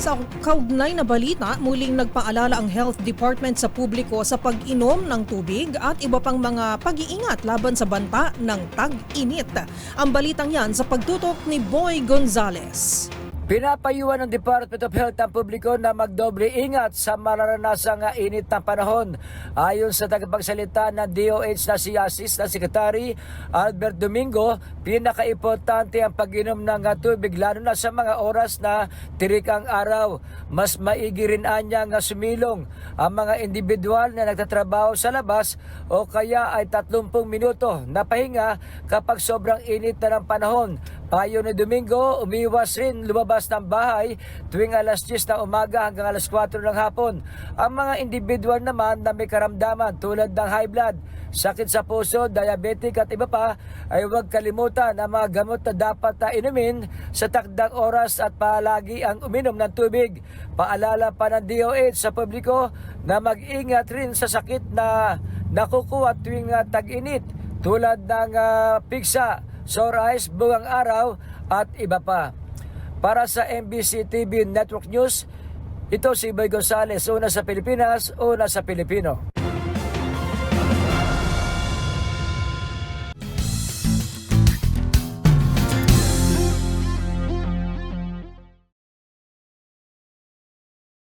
Sa kaugnay na balita, muling nagpaalala ang Health Department sa publiko sa pag-inom ng tubig at iba pang mga pag-iingat laban sa banta ng tag-init. Ang balitang yan sa pagtutok ni Boy Gonzales. Pinapayuhan ng Department of Health ang publiko na magdoble ingat sa mararanasang init ng panahon. Ayon sa tagapagsalita ng DOH na si Assistant Secretary Albert Domingo, pinakaimportante ang pag-inom ng tubig lalo na sa mga oras na tirik ang araw. Mas maigi rin anyang sumilong ang mga individual na nagtatrabaho sa labas o kaya ay 30 minuto na pahinga kapag sobrang init na ng panahon. Payo ni Domingo, umiwas rin lumabas ng bahay tuwing alas 10 ng umaga hanggang alas 4 ng hapon. Ang mga individual naman na may karamdaman tulad ng high blood, sakit sa puso, diabetic at iba pa ay huwag kalimutan ang mga gamot na dapat inumin sa takdang oras at palagi ang uminom ng tubig. Paalala pa ng DOH sa publiko na mag-ingat rin sa sakit na nakukuha tuwing tag-init tulad ng pigsa, sore eyes, buwang araw at iba pa. Para sa MBC TV Network News, ito si Boy Gonzales, una sa Pilipinas, una sa Pilipino.